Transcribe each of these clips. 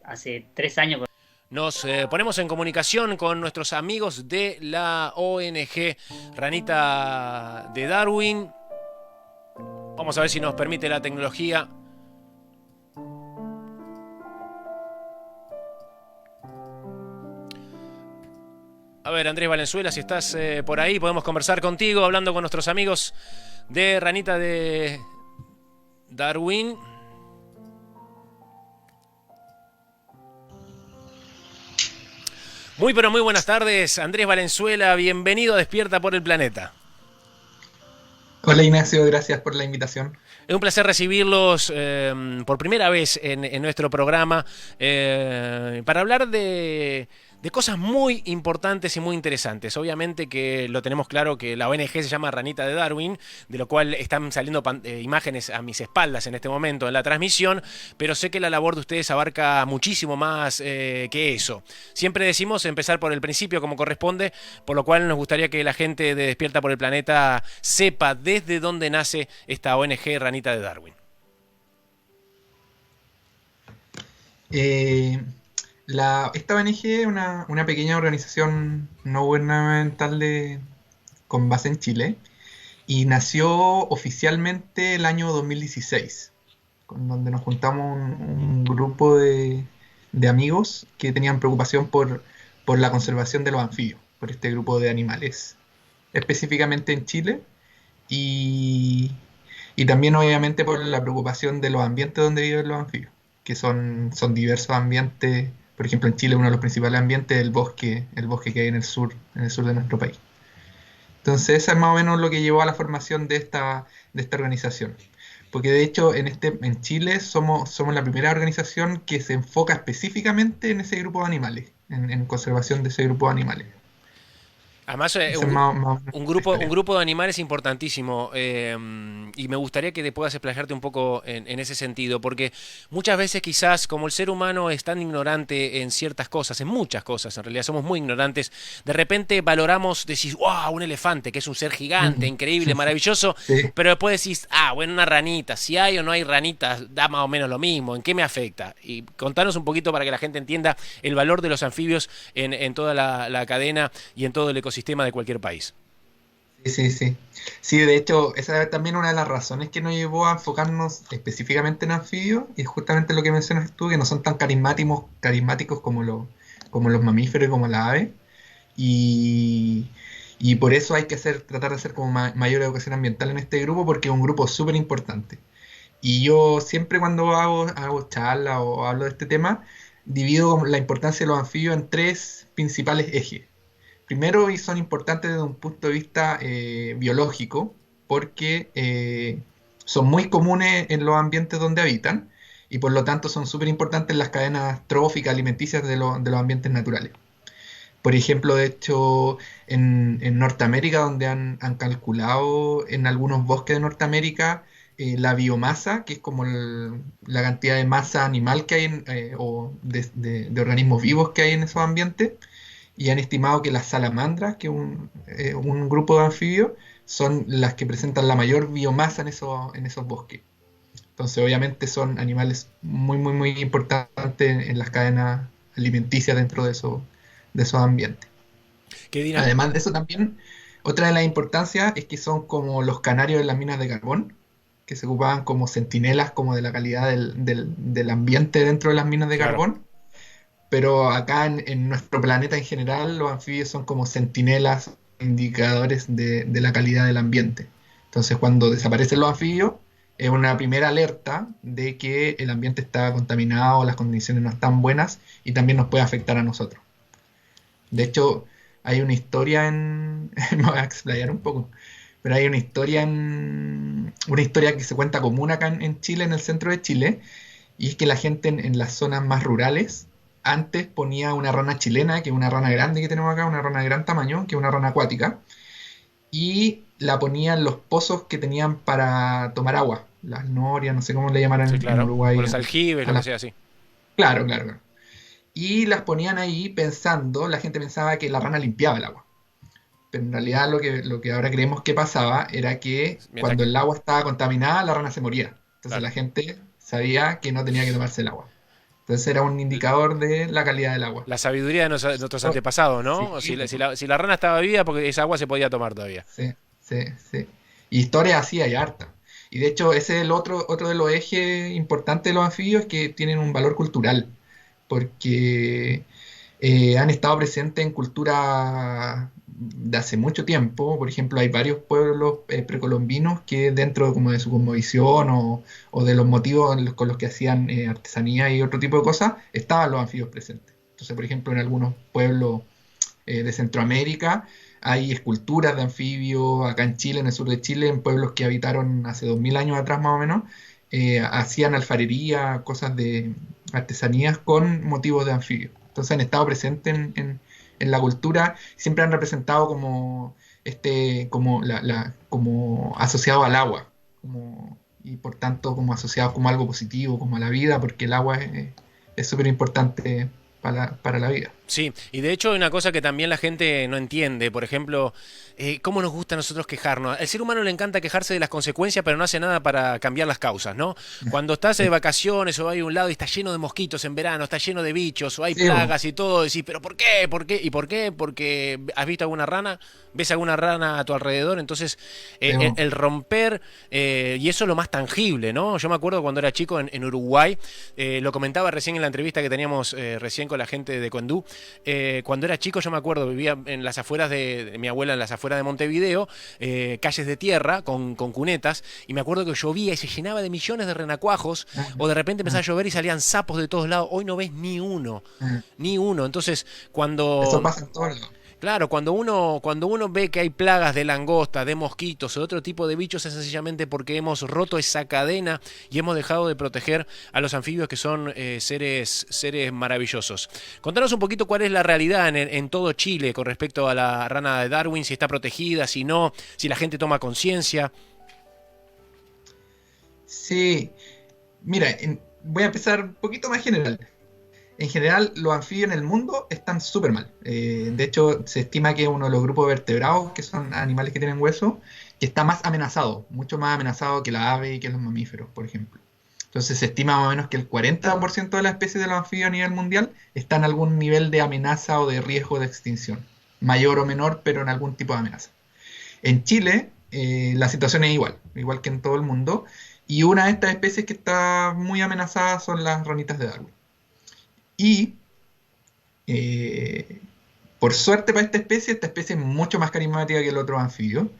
hace 3 años. Nos ponemos en comunicación con nuestros amigos de la ONG Ranita de Darwin. Vamos a ver si nos permite la tecnología. A ver, Andrés Valenzuela, si estás por ahí, podemos conversar contigo, hablando con nuestros amigos de Ranita de Darwin. Muy pero muy buenas tardes, Andrés Valenzuela, bienvenido a Despierta por el Planeta. Hola Ignacio, gracias por la invitación. Es un placer recibirlos por primera vez en nuestro programa para hablar de cosas muy importantes y muy interesantes. Obviamente que lo tenemos claro que la ONG se llama Ranita de Darwin, de lo cual están saliendo imágenes a mis espaldas en este momento en la transmisión, pero sé que la labor de ustedes abarca muchísimo más que eso. Siempre decimos empezar por el principio como corresponde, por lo cual nos gustaría que la gente de Despierta por el Planeta sepa desde dónde nace esta ONG Ranita de Darwin. Esta ONG es una pequeña organización no gubernamental con base en Chile y nació oficialmente el año 2016, donde nos juntamos un grupo de amigos que tenían preocupación por la conservación de los anfibios, por este grupo de animales, específicamente en Chile, y también obviamente por la preocupación de los ambientes donde viven los anfibios, que son diversos ambientes. Por ejemplo, en Chile uno de los principales ambientes es el bosque que hay en el sur de nuestro país. Entonces, eso es más o menos lo que llevó a la formación de esta organización. Porque de hecho, en Chile somos la primera organización que se enfoca específicamente en ese grupo de animales, en conservación de ese grupo de animales. Además, Esa es un la historia. grupo de animales importantísimo y me gustaría que te puedas explayarte un poco en ese sentido, porque muchas veces quizás como el ser humano es tan ignorante en ciertas cosas, en muchas cosas, en realidad somos muy ignorantes, de repente valoramos, decís, wow, un elefante, que es un ser gigante, Mm. increíble, maravilloso, Sí, pero después decís, ah, bueno, una ranita, si hay o no hay ranitas, da más o menos lo mismo, ¿en qué me afecta? Y contanos un poquito para que la gente entienda el valor de los anfibios en toda la cadena y en todo el ecosistema de cualquier país. sí, sí, sí. Sí, de hecho, esa es también una de las razones que nos llevó a enfocarnos específicamente en anfibios, y es justamente lo que mencionas tú, que no son tan carismáticos como los mamíferos y como las aves, y, y por eso hay que tratar de hacer como mayor educación ambiental en este grupo, porque es un grupo súper importante. Y yo siempre cuando hago charlas o hablo de este tema, divido como la importancia de los anfibios en tres principales ejes. Primero, y son importantes desde un punto de vista biológico, porque son muy comunes en los ambientes donde habitan y por lo tanto son súper importantes en las cadenas tróficas alimenticias de los ambientes naturales. Por ejemplo, de hecho, en Norteamérica, donde han calculado en algunos bosques de Norteamérica la biomasa, que es como la cantidad de masa animal que hay o de organismos vivos que hay en esos ambientes, y han estimado que las salamandras, que es un grupo de anfibios, son las que presentan la mayor biomasa en esos bosques. Entonces, obviamente, son animales muy, muy, muy importantes en las cadenas alimenticias dentro de esos ambientes. ¿Qué dirán? Además de eso, también, otra de las importancias es que son como los canarios de las minas de carbón, que se ocupaban como centinelas como de la calidad del ambiente dentro de las minas de Claro. carbón. Pero acá en nuestro planeta en general, los anfibios son como centinelas, indicadores de la calidad del ambiente. Entonces, cuando desaparecen los anfibios, es una primera alerta de que el ambiente está contaminado, las condiciones no están buenas y también nos puede afectar a nosotros. De hecho, hay una historia me voy a explayar un poco, pero hay una historia que se cuenta común acá en Chile, en el centro de Chile, y es que la gente en las zonas más rurales antes ponía una rana chilena, que es una rana grande que tenemos acá, una rana de gran tamaño, que es una rana acuática, y la ponía en los pozos que tenían para tomar agua, las norias, no sé cómo le Sí, llamarán en claro. O Uruguay. los aljibes, A lo que las- sea así. Claro, claro, claro. Y las ponían ahí la gente pensaba que la rana limpiaba el agua. Pero en realidad lo que ahora creemos que pasaba era que Mientras cuando que, el agua estaba contaminada, la rana se moría. Entonces claro. la gente sabía que no tenía que tomarse el agua. Entonces era un indicador de la calidad del agua. La sabiduría de nuestros antepasados, Sí, ¿no? Si la rana estaba viva, porque esa agua se podía tomar todavía. sí, sí, sí. Y historia así hay harta. Y de hecho, ese es el otro de los ejes importantes de los anfibios que tienen un valor cultural, porque han estado presentes en cultura de hace mucho tiempo. Por ejemplo, hay varios pueblos precolombinos que dentro como de su cosmovisión o de los motivos con los que hacían artesanía y otro tipo de cosas, estaban los anfibios presentes. Entonces, por ejemplo, en algunos pueblos de Centroamérica hay esculturas de anfibios. Acá en Chile, en el sur de Chile, en pueblos que habitaron hace 2000 años atrás más o menos, hacían alfarería, cosas de artesanías con motivos de anfibios. Entonces han estado presentes en la cultura, siempre han representado como como asociado al agua, y por tanto como asociados como algo positivo, como a la vida, porque el agua es súper importante para la vida. Sí, y de hecho hay una cosa que también la gente no entiende, por ejemplo, cómo nos gusta a nosotros quejarnos. Al ser humano le encanta quejarse de las consecuencias, pero no hace nada para cambiar las causas, ¿no? Cuando estás de Sí, vacaciones o hay un lado y está lleno de mosquitos en verano, está lleno de bichos o hay sí, bo. plagas y todo, decís, pero ¿por qué? ¿Por qué? ¿Y por qué? Porque has visto alguna rana, ves alguna rana a tu alrededor, entonces Sí, bo. el romper, y eso es lo más tangible, ¿no? Yo me acuerdo cuando era chico en Uruguay, lo comentaba recién en la entrevista que teníamos recién con la gente de Coendú. Cuando era chico, yo me acuerdo, vivía en las afueras de mi abuela, en las afueras de Montevideo, calles de tierra con cunetas, y me acuerdo que llovía y se llenaba de millones de renacuajos, Ah, o de repente empezaba ah, a llover y salían sapos de todos lados. Hoy no ves ni uno, ah. ni uno. Entonces, Eso cuando pasa en todos lados. claro, cuando uno ve que hay plagas de langosta, de mosquitos o de otro tipo de bichos, es sencillamente porque hemos roto esa cadena y hemos dejado de proteger a los anfibios que son seres maravillosos. Contanos un poquito cuál es la realidad en todo Chile con respecto a la rana de Darwin, si está protegida, si no, si la gente toma conciencia. Sí, mira, voy a empezar un poquito más general. En general, los anfibios en el mundo están súper mal. De hecho, se estima que uno de los grupos de vertebrados, que son animales que tienen hueso, que está más amenazado, mucho más amenazado que la ave y que los mamíferos, por ejemplo. Entonces se estima más o menos que el 40% de las especies de los anfibios a nivel mundial están en algún nivel de amenaza o de riesgo de extinción. Mayor o menor, pero en algún tipo de amenaza. En Chile, la situación es igual que en todo el mundo. Y una de estas especies que está muy amenazada son las ranitas de Darwin. Y eh, por suerte para esta especie es mucho más carismática que el otro anfibio.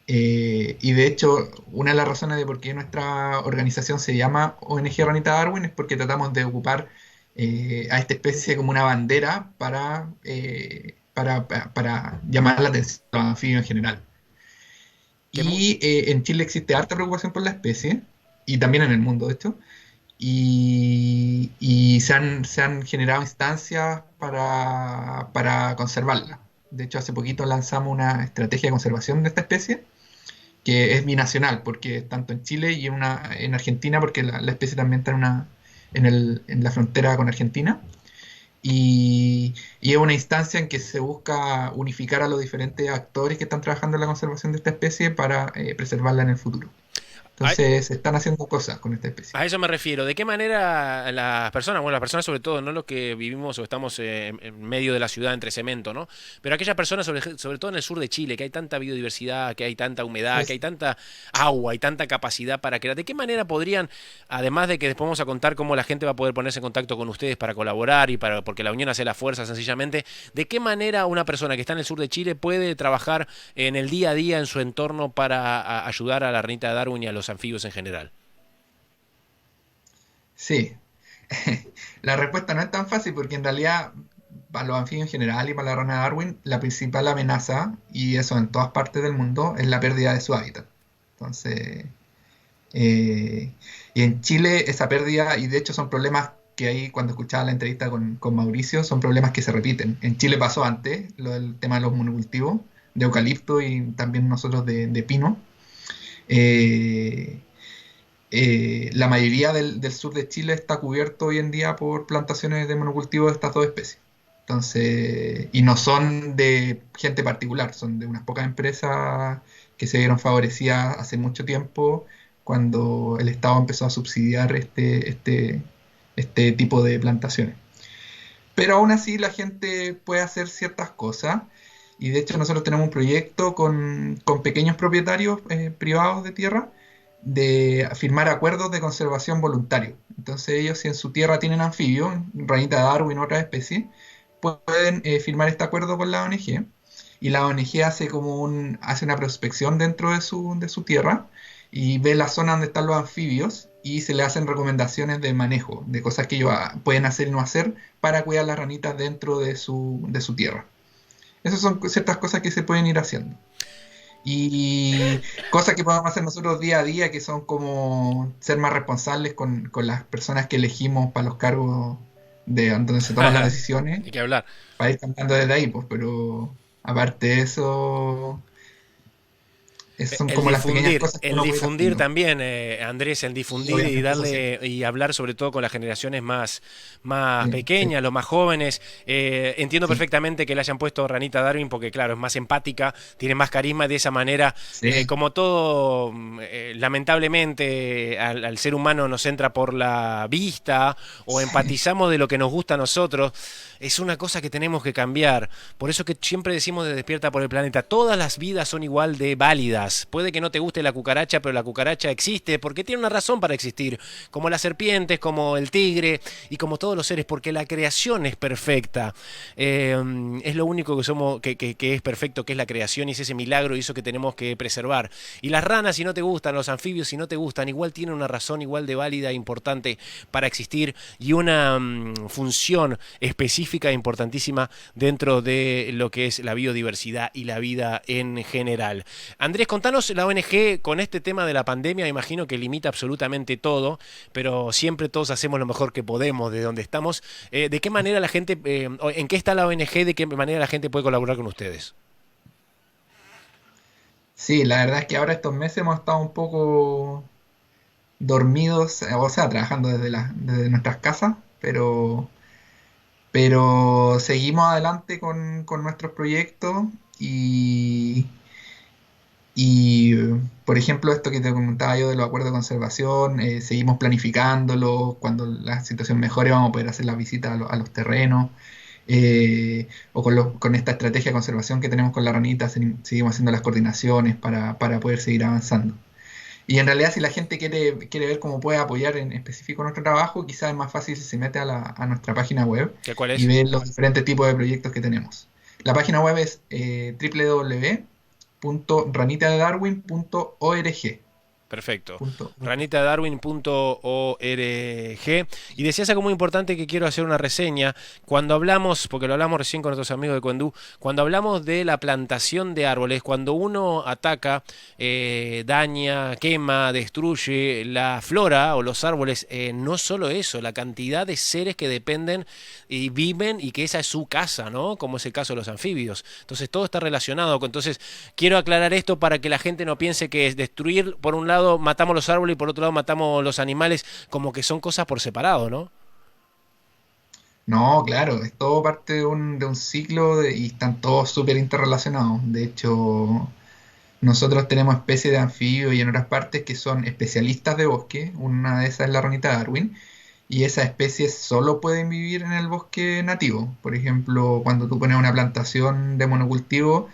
Y de hecho, una de las razones de por qué nuestra organización se llama ONG Ranita Darwin es porque tratamos de ocupar a esta especie como una bandera para llamar la atención a los anfibios en general. Que mu- Y en Chile existe harta preocupación por la especie, y también en el mundo, de hecho, y se han generado instancias para conservarla. De hecho, hace poquito lanzamos una estrategia de conservación de esta especie, que es binacional, porque tanto en Chile y en Argentina, porque la especie también está en la frontera con Argentina, y es una instancia en que se busca unificar a los diferentes actores que están trabajando en la conservación de esta especie para preservarla en el futuro. Ay, Entonces, se están haciendo cosas con esta especie. a eso me refiero. ¿De qué manera las personas, bueno, las personas sobre todo, no los que vivimos o estamos en medio de la ciudad entre cemento, ¿no? Pero aquellas personas, sobre todo en el sur de Chile, que hay tanta biodiversidad, que hay tanta humedad, que hay Pues, tanta agua y tanta capacidad para crear, ¿de qué manera podrían, además de que después vamos a contar cómo la gente va a poder ponerse en contacto con ustedes para colaborar y porque la unión hace la fuerza sencillamente, ¿de qué manera una persona que está en el sur de Chile puede trabajar en el día a día en su entorno para ayudar a la ranita de Darwin y a los anfibios en general? sí, la respuesta no es tan fácil porque en realidad para los anfibios en general y para la rana de Darwin, la principal amenaza, y eso en todas partes del mundo, es la pérdida de su hábitat. Entonces, Eh, y en Chile esa pérdida, y de hecho son problemas que ahí cuando escuchaba la entrevista con Mauricio, son problemas que se repiten. En Chile pasó antes, lo del tema de los monocultivos, de eucalipto y también nosotros de pino. Eh, la mayoría del sur de Chile está cubierto hoy en día por plantaciones de monocultivos de estas dos especies. Entonces, y no son de gente particular, son de unas pocas empresas que se vieron favorecidas hace mucho tiempo cuando el Estado empezó a subsidiar este tipo de plantaciones. Pero aún así la gente puede hacer ciertas cosas y de hecho nosotros tenemos un proyecto con pequeños propietarios privados de tierra de firmar acuerdos de conservación voluntario. Entonces ellos si en su tierra tienen anfibios, ranita de Darwin o otras especies, pueden firmar este acuerdo con la ONG y la ONG hace una prospección dentro de su tierra y ve la zona donde están los anfibios y se le hacen recomendaciones de manejo, de cosas que ellos pueden hacer y no hacer para cuidar las ranitas dentro de su tierra. Esas son ciertas cosas que se pueden ir haciendo. Y cosas que podemos hacer nosotros día a día, que son como ser más responsables con las personas que elegimos para los cargos de donde se toman las decisiones, Hay que hablar. para ir cambiando desde ahí, pues, pero aparte de eso, esas son como las pequeñas cosas que El uno puede ir difundir haciendo. también, Andrés, el Y difundir y obviamente eso siempre. darle y hablar sobre todo con las generaciones más Sí, sí, pequeñas, los más jóvenes. Entiendo sí, perfectamente que le hayan puesto Ranita Darwin porque, claro, es más empática, tiene más carisma y de esa manera, sí, como todo, lamentablemente, al ser humano nos entra por la vista o sí, empatizamos de lo que nos gusta a nosotros. Es una cosa que tenemos que cambiar. Por eso que siempre decimos de Despierta por el Planeta, todas las vidas son igual de válidas. Puede que no te guste la cucaracha, pero la cucaracha existe porque tiene una razón para existir. Como las serpientes, como el tigre y como todos los seres, porque la creación es perfecta. Es lo único que somos, que es perfecto, que es la creación y es ese milagro y eso que tenemos que preservar. Y las ranas, si no te gustan, los anfibios, si no te gustan, igual tienen una razón igual de válida e importante para existir y una función específica e importantísima dentro de lo que es la biodiversidad y la vida en general. Andrés, contanos la ONG con este tema de la pandemia, imagino que limita absolutamente todo, pero siempre todos hacemos lo mejor que podemos de donde estamos. ¿De qué manera la gente, en qué está la ONG, de qué manera la gente puede colaborar con ustedes? sí, la verdad es que ahora estos meses hemos estado un poco dormidos, o sea, trabajando desde nuestras casas, pero seguimos adelante con nuestros proyectos y, por ejemplo, esto que te comentaba yo de los acuerdos de conservación, seguimos planificándolo, cuando la situación mejore vamos a poder hacer las visitas a los terrenos, o con esta estrategia de conservación que tenemos con la ranita, seguimos haciendo las coordinaciones para poder seguir avanzando. Y en realidad si la gente quiere ver cómo puede apoyar en específico nuestro trabajo, quizás es más fácil si se mete a nuestra página web ¿Qué cuál y es? ve los diferentes tipos de proyectos que tenemos. La página web es www.ranitadedarwin.org. Perfecto. ranitadarwin.org. Y decías algo muy importante que quiero hacer una reseña. Cuando hablamos, porque lo hablamos recién con nuestros amigos de Cuendú, cuando hablamos de la plantación de árboles, cuando uno ataca, daña, quema, destruye la flora o los árboles, no solo eso, la cantidad de seres que dependen y viven y que esa es su casa, ¿no? Como es el caso de los anfibios. Entonces todo está relacionado. Entonces quiero aclarar esto para que la gente no piense que es destruir, por un lado matamos los árboles y por otro lado matamos los animales, como que son cosas por separado, ¿no? No, claro, es todo parte de un ciclo y están todos súper interrelacionados. De hecho, nosotros tenemos especies de anfibios y en otras partes que son especialistas de bosque. Una de esas es la ranita Darwin. Y esas especies solo pueden vivir en el bosque nativo. Por ejemplo, cuando tú pones una plantación de monocultivo,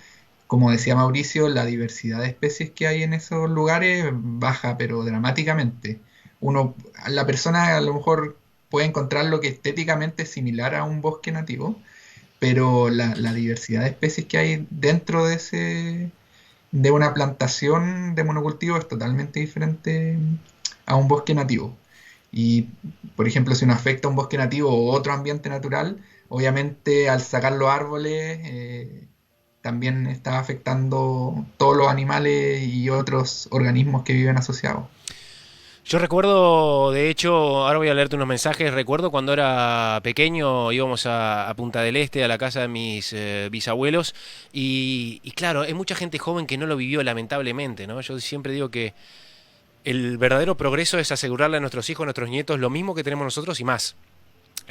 como decía Mauricio, la diversidad de especies que hay en esos lugares baja, pero dramáticamente. La persona a lo mejor puede encontrar lo que estéticamente es similar a un bosque nativo, pero la diversidad de especies que hay dentro de una plantación de monocultivo es totalmente diferente a un bosque nativo. Y, por ejemplo, si uno afecta a un bosque nativo o otro ambiente natural, obviamente al sacar los árboles también está afectando todos los animales y otros organismos que viven asociados. Yo recuerdo, de hecho, ahora voy a leerte unos mensajes. Recuerdo cuando era pequeño, íbamos a Punta del Este, a la casa de mis bisabuelos, y claro, hay mucha gente joven que no lo vivió lamentablemente, ¿no? Yo siempre digo que el verdadero progreso es asegurarle a nuestros hijos, a nuestros nietos, lo mismo que tenemos nosotros y más.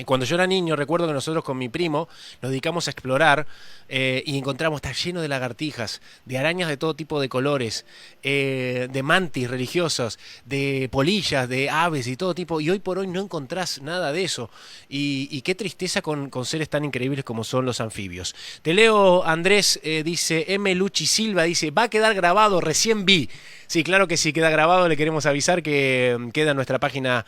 Cuando yo era niño, recuerdo que nosotros con mi primo nos dedicamos a explorar y encontramos, está lleno de lagartijas, de arañas de todo tipo de colores, de mantis religiosos, de polillas, de aves y todo tipo. Y hoy por hoy no encontrás nada de eso. Y qué tristeza con seres tan increíbles como son los anfibios. Te leo, Andrés, dice, M. Luchi Silva, dice, va a quedar grabado, recién vi. Sí, claro que sí, queda grabado. Le queremos avisar que queda en nuestra página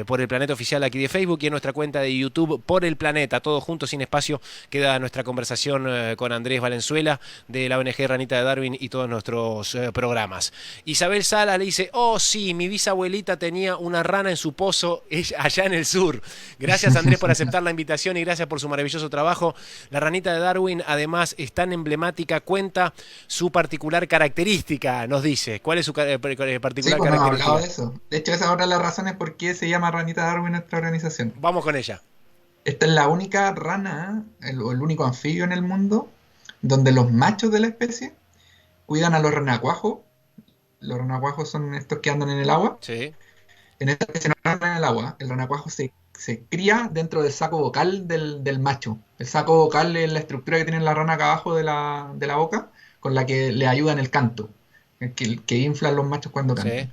por el Planeta Oficial aquí de Facebook y en nuestra cuenta de YouTube por el Planeta, todo junto sin espacio. Queda nuestra conversación con Andrés Valenzuela de la ONG Ranita de Darwin y todos nuestros programas. Isabel Sala le dice, oh sí, mi bisabuelita tenía una rana en su pozo allá en el sur. Gracias, Andrés, por aceptar la invitación y gracias por su maravilloso trabajo. La ranita de Darwin además es tan emblemática, cuenta su particular característica, nos dice. ¿Cuál es su particular Sí, pues no hemos hablado característica? de eso. De hecho, esa es otra de las razones por qué se llama Ranita Darwin nuestra organización. Vamos con ella. Esta es la única rana, el único anfibio en el mundo, donde los machos de la especie cuidan a los renacuajos. Los renacuajos son estos que andan en el agua. Sí. En esta especie no andan en el agua. El renacuajo se cría dentro del saco vocal del macho. El saco vocal es la estructura que tiene la rana acá abajo de la boca, con la que le ayuda en el canto, que inflan los machos cuando Sí. cantan.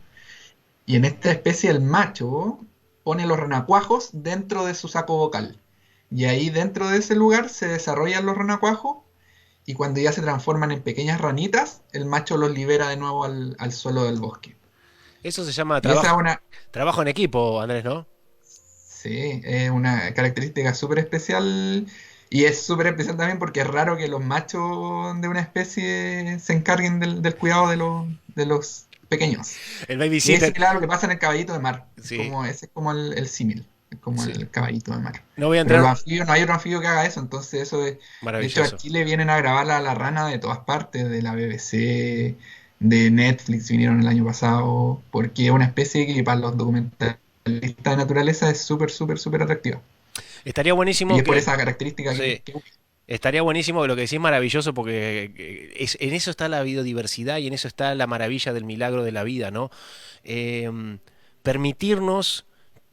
Y en esta especie el macho pone los renacuajos dentro de su saco vocal. Y ahí dentro de ese lugar se desarrollan los renacuajos y cuando ya se transforman en pequeñas ranitas, el macho los libera de nuevo al suelo del bosque. Eso se llama Y esa es trabajo en equipo, Andrés, ¿no? sí, es una característica súper especial y es súper especial también porque es raro que los machos de una especie se encarguen del cuidado de los pequeños. El Y es babysitter. similar a lo que pasa en el caballito de mar. Sí, Ese es como el símil. Es como sí. el caballito de mar. No voy a Pero los entrar. anfibios, no hay otro anfibio que haga eso. Entonces, eso es. De hecho, a Maravilloso. Chile vienen a grabar a la rana de todas partes, de la BBC, de Netflix, vinieron el año pasado, porque es una especie que para los documentalistas de naturaleza es súper, súper, súper atractiva. Estaría Y buenísimo es por que. esa característica Sí. que Estaría buenísimo, lo que decís maravilloso, porque en eso está la biodiversidad y en eso está la maravilla del milagro de la vida, ¿no? Permitirnos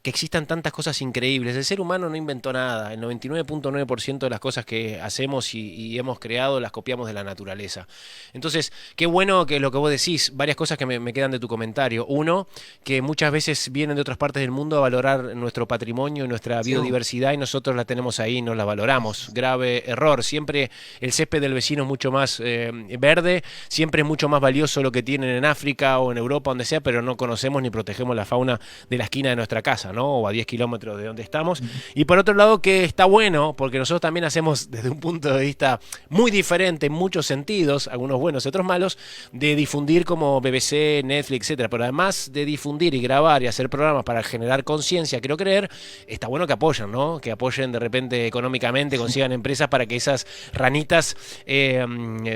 que existan tantas cosas increíbles. El ser humano no inventó nada. El 99.9% de las cosas que hacemos y hemos creado las copiamos de la naturaleza. Entonces, qué bueno que lo que vos decís, varias cosas que me quedan de tu comentario. Uno, que muchas veces vienen de otras partes del mundo a valorar nuestro patrimonio y nuestra sí, bo. biodiversidad y nosotros la tenemos ahí y no la valoramos. Grave error. Siempre el césped del vecino es mucho más verde, siempre es mucho más valioso lo que tienen en África o en Europa, donde sea, pero no conocemos ni protegemos la fauna de la esquina de nuestra casa, ¿no? O a 10 kilómetros de donde estamos. Y por otro lado, que está bueno, porque nosotros también hacemos desde un punto de vista muy diferente en muchos sentidos, algunos buenos y otros malos, de difundir como BBC, Netflix, etcétera. Pero además de difundir y grabar y hacer programas para generar conciencia, quiero creer, está bueno que apoyen, ¿no? Que apoyen de repente económicamente, consigan empresas para que esas ranitas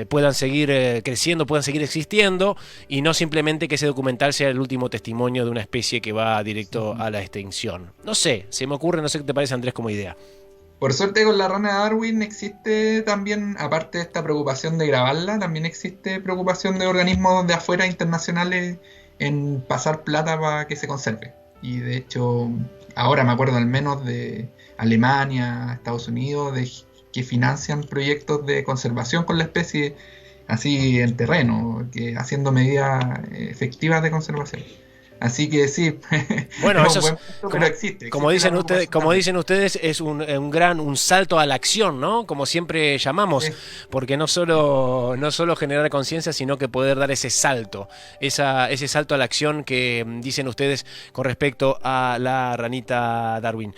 puedan seguir creciendo, puedan seguir existiendo y no simplemente que ese documental sea el último testimonio de una especie que va directo a la extinción. No sé, se me ocurre, no sé qué te parece, Andrés, como idea. Por suerte con la rana de Darwin existe también, aparte de esta preocupación de grabarla, también existe preocupación de organismos de afuera internacionales en pasar plata para que se conserve. Y de hecho, ahora me acuerdo al menos de Alemania, Estados Unidos, que financian proyectos de conservación con la especie así en terreno, haciendo medidas efectivas de conservación. Así que sí, Bueno, es eso un es, buen punto, pero como, existe como la dicen ustedes, preocupación como también. dicen ustedes, es un salto a la acción, ¿no? Como siempre llamamos, Sí. porque no solo generar conciencia, sino que poder dar ese salto, ese salto a la acción que dicen ustedes con respecto a la ranita Darwin.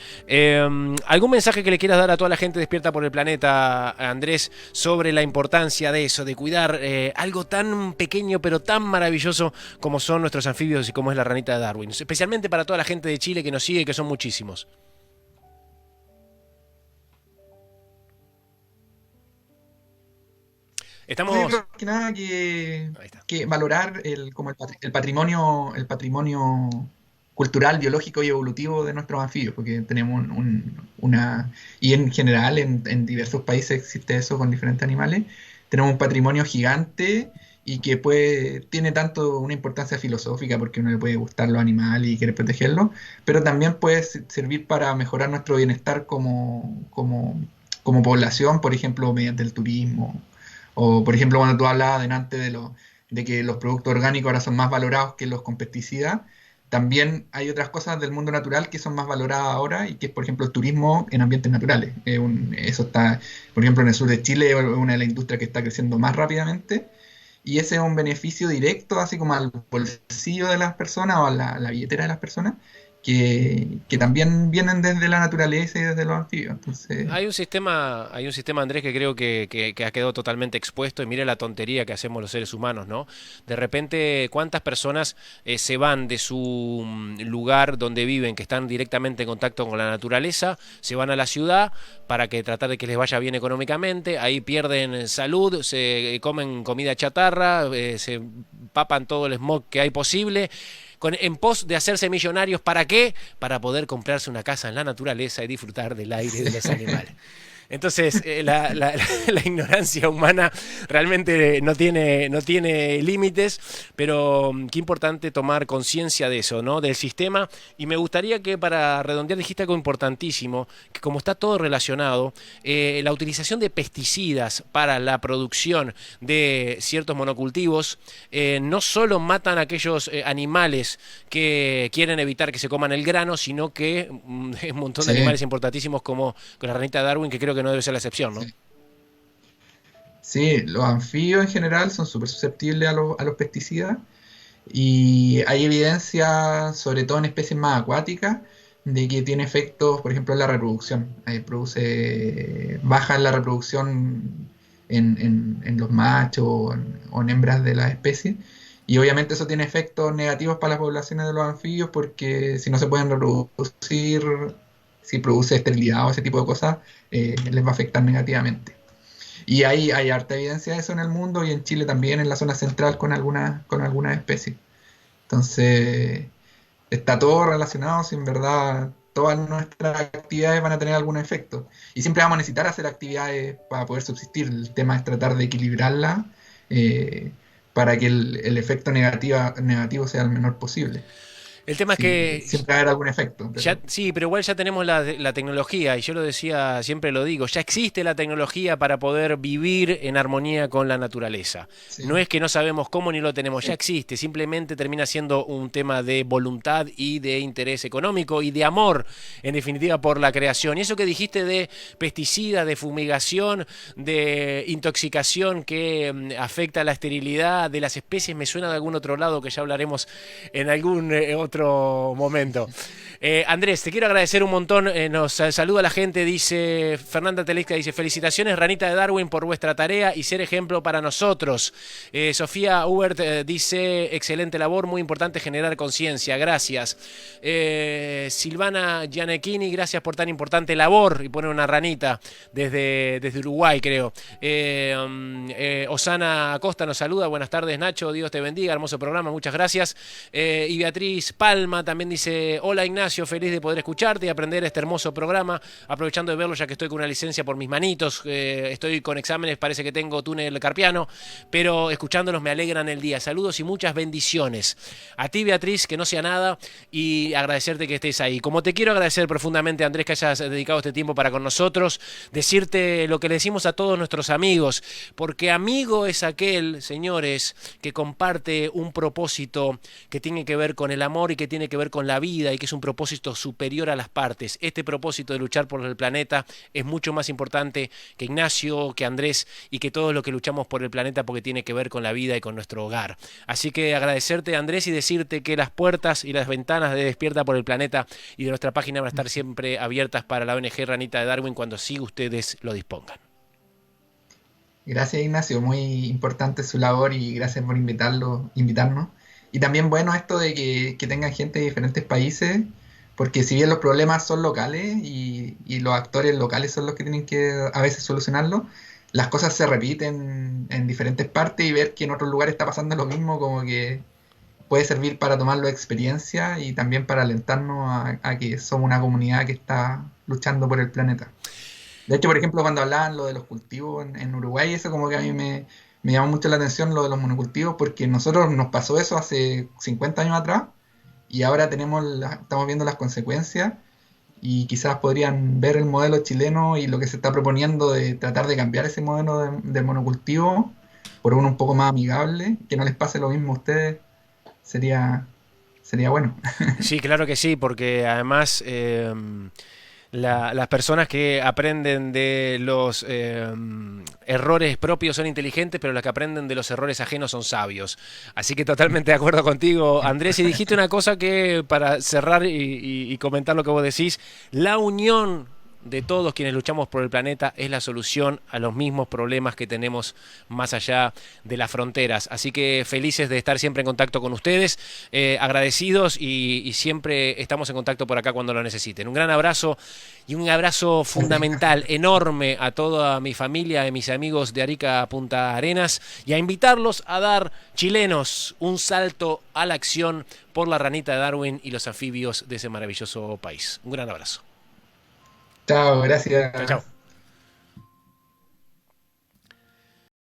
¿Algún mensaje que le quieras dar a toda la gente despierta por el planeta, Andrés, sobre la importancia de eso, de cuidar algo tan pequeño pero tan maravilloso como son nuestros anfibios y como es la ranita de Darwin? Especialmente para toda la gente de Chile que nos sigue, que son muchísimos. No, yo Estamos. creo que nada que, Ahí está. que valorar el patrimonio cultural, biológico y evolutivo de nuestros anfibios, porque tenemos y en general en diversos países existe eso con diferentes animales, tenemos un patrimonio gigante y que tiene tanto una importancia filosófica porque uno le puede gustar los animales y quiere protegerlos, pero también puede servir para mejorar nuestro bienestar como población, por ejemplo, mediante el turismo, o por ejemplo, cuando tú hablabas delante de que los productos orgánicos ahora son más valorados que los con pesticidas. También hay otras cosas del mundo natural que son más valoradas ahora y que es, por ejemplo, el turismo en ambientes naturales. Eso está, por ejemplo, en el sur de Chile, es una de las industrias que está creciendo más rápidamente y ese es un beneficio directo, así como al bolsillo de las personas o a la billetera de las personas, que también vienen desde la naturaleza y desde los anfibios. Entonces, Hay un sistema, Andrés, que creo que ha quedado totalmente expuesto y mire la tontería que hacemos los seres humanos, ¿no? De repente, ¿cuántas personas se van de su lugar donde viven, que están directamente en contacto con la naturaleza, se van a la ciudad para que tratar de que les vaya bien económicamente, ahí pierden salud, se comen comida chatarra, se papan todo el smog que hay posible, en pos de hacerse millonarios? ¿Para qué? Para poder comprarse una casa en la naturaleza y disfrutar del aire y de los animales. Entonces, la ignorancia humana realmente no tiene límites, pero qué importante tomar conciencia de eso, ¿no? Del sistema. Y me gustaría que, para redondear, dijiste algo importantísimo, que como está todo relacionado, la utilización de pesticidas para la producción de ciertos monocultivos no solo matan a aquellos animales que quieren evitar que se coman el grano, sino que un montón de sí, animales importantísimos como con la ranita de Darwin, que creo que no debe ser la excepción, ¿no? sí. Sí, los anfibios en general son súper susceptibles a los pesticidas y hay evidencia, sobre todo en especies más acuáticas, de que tiene efectos, por ejemplo, en la reproducción. Baja la reproducción en los machos o en hembras de las especies. Y obviamente eso tiene efectos negativos para las poblaciones de los anfibios porque si no se pueden reproducir, si produce esterilidad o ese tipo de cosas, les va a afectar negativamente. Y hay harta evidencia de eso en el mundo y en Chile también, en la zona central, con algunas especies. Entonces, está todo relacionado, si en verdad todas nuestras actividades van a tener algún efecto. Y siempre vamos a necesitar hacer actividades para poder subsistir. El tema es tratar de equilibrarla eh, para que el efecto negativo sea el menor posible. El tema es Sí, que siempre va a haber algún efecto, ya, pero sí, pero igual ya tenemos la tecnología, y yo lo decía, siempre lo digo, ya existe la tecnología para poder vivir en armonía con la naturaleza. No sí, es que no sabemos cómo ni lo tenemos, ya sí, existe, simplemente termina siendo un tema de voluntad y de interés económico y de amor, en definitiva, por la creación. Y eso que dijiste de pesticidas, de fumigación, de intoxicación que afecta a la esterilidad de las especies, me suena de algún otro lado que ya hablaremos en algún otro momento. Andrés, te quiero agradecer un montón. Nos saluda la gente, dice Fernanda Telesca, dice: felicitaciones, Ranita de Darwin, por vuestra tarea y ser ejemplo para nosotros. Sofía Hubert dice: excelente labor, muy importante generar conciencia, gracias. Silvana Gianecchini, gracias por tan importante labor, y pone una ranita desde Uruguay, creo. Osana Acosta nos saluda: buenas tardes, Nacho, Dios te bendiga, hermoso programa, muchas gracias. Y Beatriz Palma también dice: hola Ignacio, feliz de poder escucharte y aprender este hermoso programa, aprovechando de verlo ya que estoy con una licencia por mis manitos, estoy con exámenes, parece que tengo túnel carpiano, pero escuchándolos me alegran el día. Saludos y muchas bendiciones. A ti, Beatriz, que no sea nada, y agradecerte que estés ahí. Como te quiero agradecer profundamente, Andrés, que hayas dedicado este tiempo para con nosotros, decirte lo que le decimos a todos nuestros amigos, porque amigo es aquel, señores, que comparte un propósito que tiene que ver con el amor y que tiene que ver con la vida y que es un propósito superior a las partes. Este propósito de luchar por el planeta es mucho más importante que Ignacio, que Andrés y que todos los que luchamos por el planeta, porque tiene que ver con la vida y con nuestro hogar. Así que agradecerte, Andrés, y decirte que las puertas y las ventanas de Despierta por el Planeta y de nuestra página van a estar siempre abiertas para la ONG Ranita de Darwin cuando sí ustedes lo dispongan. gracias Ignacio, muy importante su labor y gracias por invitarnos. Y también bueno esto de que tengan gente de diferentes países, porque si bien los problemas son locales y los actores locales son los que tienen que a veces solucionarlo, las cosas se repiten en diferentes partes y ver que en otros lugares está pasando lo mismo, como que puede servir para tomarlo de experiencia y también para alentarnos a que somos una comunidad que está luchando por el planeta. De hecho, por ejemplo, cuando hablaban lo de los cultivos en Uruguay, eso como que a mí me llama mucho la atención lo de los monocultivos porque nosotros nos pasó eso hace 50 años atrás y ahora estamos viendo las consecuencias y quizás podrían ver el modelo chileno y lo que se está proponiendo de tratar de cambiar ese modelo de monocultivo por uno un poco más amigable, que no les pase lo mismo a ustedes, sería, sería bueno. Sí, claro que sí, porque además las personas que aprenden de los errores propios son inteligentes, pero las que aprenden de los errores ajenos son sabios. Así que totalmente de acuerdo contigo, Andrés. Y dijiste una cosa que para cerrar y comentar lo que vos decís, la unión de todos quienes luchamos por el planeta es la solución a los mismos problemas que tenemos más allá de las fronteras. Así que felices de estar siempre en contacto con ustedes, agradecidos y siempre estamos en contacto por acá cuando lo necesiten. Un gran abrazo y un abrazo fundamental, enorme a toda mi familia y mis amigos de Arica Punta Arenas y a invitarlos a dar, chilenos, un salto a la acción por la ranita de Darwin y los anfibios de ese maravilloso país. Un gran abrazo. Chao, Chao, chao. gracias.